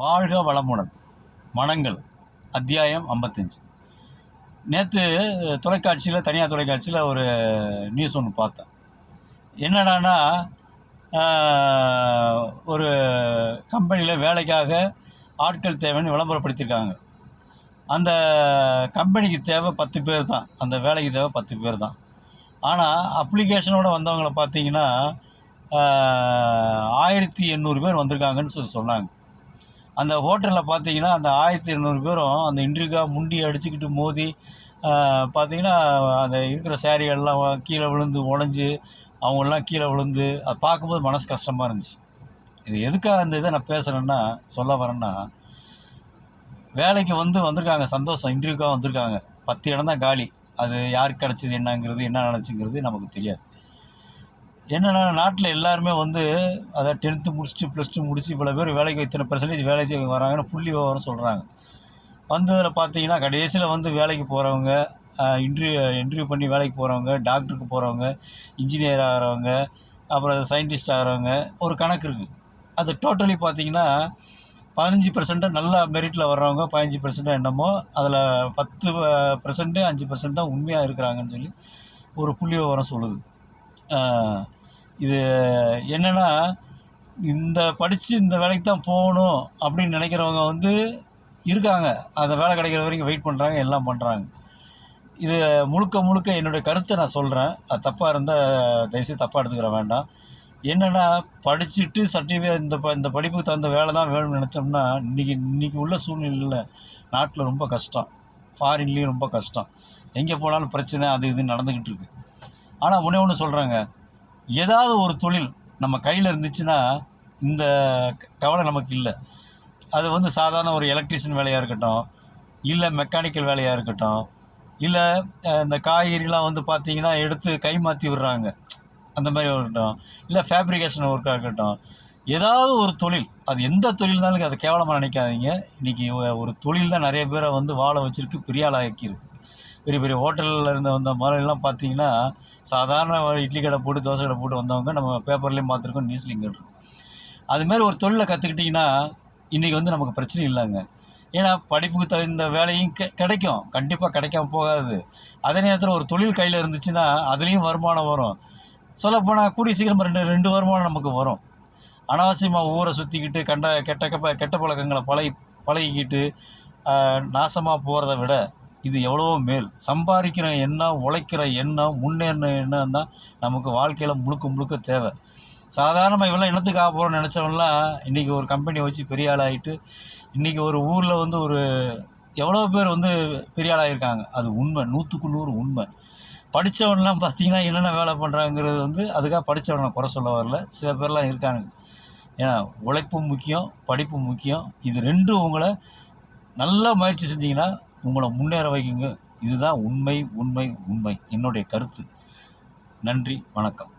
வாழ்க வளமுடன். மனங்கள் அத்தியாயம் 55. நேற்று தொலைக்காட்சியில், தனியார் தொலைக்காட்சியில் ஒரு நியூஸ் ஒன்று பார்த்தேன். என்னடான்னா, ஒரு கம்பெனியில் வேலைக்காக ஆட்கள் தேவைன்னு விளம்பரப்படுத்தியிருக்காங்க. அந்த கம்பெனிக்கு தேவை 10 பேர் தான், அந்த வேலைக்கு தேவை 10 பேர் தான். ஆனால் அப்ளிகேஷனோடு வந்தவங்களை பார்த்தீங்கன்னா 1800 பேர் வந்திருக்காங்கன்னு சொன்னாங்க. அந்த ஹோட்டலில் பார்த்தீங்கன்னா அந்த 1800 பேரும் அந்த இன்டர்வியூக்காக முண்டி அடிச்சுக்கிட்டு மோதி பார்த்தீங்கன்னா அந்த இருக்கிற சேரீகள்லாம் கீழே விழுந்து உடஞ்சி அவங்களெலாம் கீழே விழுந்து அதை பார்க்கும்போது மனசு கஷ்டமாக இருந்துச்சு. இது எதுக்காக அந்த இதை நான் பேசுகிறேன்னா, சொல்ல வரேன்னா, வேலைக்கு வந்திருக்காங்க, சந்தோஷம், இன்டர்வியூக்காக வந்திருக்காங்க. 10 இடம் தான் காலி. அது யாருக்கு கிடச்சிது என்னங்கிறது, என்ன நடந்துச்சுங்கிறது நமக்கு தெரியாது. என்னென்னா, நாட்டில் எல்லாருமே அதை 10th முடிச்சுட்டு +2 முடிச்சு இவ்வளோ பேர் வேலைக்கு இத்தனை % வேலைக்கு வராங்கன்னு புள்ளி விவரம் சொல்கிறாங்க. வந்ததில் பார்த்தீங்கன்னா கடைசியில் வேலைக்கு போகிறவங்க, இன்டர்வியூ பண்ணி வேலைக்கு போகிறவங்க, டாக்டருக்கு போகிறவங்க, இன்ஜினியர் ஆகிறவங்க, அப்புறம் சயின்டிஸ்ட் ஆகிறவங்க, ஒரு கணக்கு இருக்குது. அது டோட்டலி பார்த்தீங்கன்னா 15% நல்லா மெரிட்டில் வர்றவங்க, 15% என்னமோ, அதில் 10% 5% தான் உண்மையாக இருக்கிறாங்கன்னு சொல்லி ஒரு புள்ளி விவரம் சொல்லுது. இது என்னென்னா, படித்து இந்த வேலைக்கு தான் போகணும் அப்படின்னு நினைக்கிறவங்க இருக்காங்க. அந்த வேலை கிடைக்கிற வரைக்கும் வெயிட் பண்ணுறாங்க, எல்லாம் பண்ணுறாங்க. இது முழுக்க என்னுடைய கருத்தை நான் சொல்கிறேன். அது தப்பாக இருந்தால் தயவுசெய்து தப்பாக எடுத்துக்கிற வேண்டாம். என்னென்னா, படிச்சுட்டு சர்டிஃபிகேட் இந்த படிப்புக்கு தகுந்த வேலை தான் வேணும்னு நினச்சோம்னா இன்றைக்கி உள்ள சூழ்நிலையில் நாட்டில் ரொம்ப கஷ்டம். ஃபாரின்லேயும் ரொம்ப கஷ்டம். எங்கே போனாலும் பிரச்சனை, அது இது நடந்துக்கிட்டு இருக்குது. ஆனால் ஒன்று சொல்கிறேங்க, ஏதாவது ஒரு தொழில் நம்ம கையில் இருந்துச்சுன்னா இந்த கவலை நமக்கு இல்லை. அது சாதாரண ஒரு எலக்ட்ரிஷியன் வேலையாக இருக்கட்டும், இல்லை மெக்கானிக்கல் வேலையாக இருக்கட்டும், இல்லை இந்த காய்கறிலாம் பார்த்தீங்கன்னா எடுத்து கை மாற்றி விடுறாங்க, அந்த மாதிரி இருக்கட்டும், இல்லை ஃபேப்ரிகேஷன் ஒர்க்காக இருக்கட்டும், ஏதாவது ஒரு தொழில், அது எந்த தொழில்னாலும் அதை கேவலமாக நினைக்காதீங்க. இன்றைக்கி ஒரு தொழில் தான் நிறைய பேரை வாழ வச்சுருக்கு, பெரிய ஆளாக்கியிருக்கு. பெரிய பெரிய ஹோட்டலில் வந்த மாதிரிலாம் பார்த்தீங்கன்னா சாதாரண இட்லி கடை போட்டு தோசை கடை போட்டு வந்தவங்க நம்ம பேப்பர்லேயும் பார்த்துருக்கோம், நியூஸ்லேயும் கேட்டிருக்கோம். அதுமாரி ஒரு தொழிலை கற்றுக்கிட்டிங்கன்னா இன்றைக்கி நமக்கு பிரச்சனை இல்லைங்க. ஏன்னா படிப்புக்கு தகுந்த வேலையும் கிடைக்கும், கண்டிப்பாக கிடைக்காம போகாது. அதே நேரத்தில் ஒரு தொழில் கையில் இருந்துச்சுன்னா அதுலேயும் வருமானம் வரும். சொல்லப்போனால் கூடிய சீக்கிரம் ரெண்டு வருமானம் நமக்கு வரும். அனாவசியமாக ஊரை சுற்றிக்கிட்டு கெட்ட பழக்கங்களை பழகிக்கிட்டு நாசமாக போகிறத விட இது எவ்வளவோ மேல். சம்பாதிக்கிற எண்ணம், உழைக்கிற எண்ணம், முன்னேறின எண்ணம் தான் நமக்கு வாழ்க்கையில் முழுக்க தேவை. சாதாரணமாக இவெல்லாம் என்னத்துக்காக போகிறோன்னு நினச்சவங்களாம் இன்றைக்கி ஒரு கம்பெனி வச்சு பெரிய ஆளாகிட்டு இன்றைக்கி ஒரு ஊரில் ஒரு எவ்வளோ பேர் பெரிய ஆளாகிருக்காங்க. அது உண்மை, 100க்கு 100 உண்மை. படித்தவன்லாம் பார்த்திங்கன்னா என்னென்ன வேலை பண்ணுறாங்கிறது அதுக்காக படித்தவனை குறை சொல்ல வரல, சில பேர்லாம் இருக்காங்க. ஏன்னா உழைப்பும் முக்கியம், படிப்பும் முக்கியம். இது ரெண்டும் உங்களை நல்லா முயற்சி செஞ்சிங்கன்னா உங்களை முன்னேற வைக்குங்க. இதுதான் உண்மை. என்னுடைய கருத்து. நன்றி, வணக்கம்.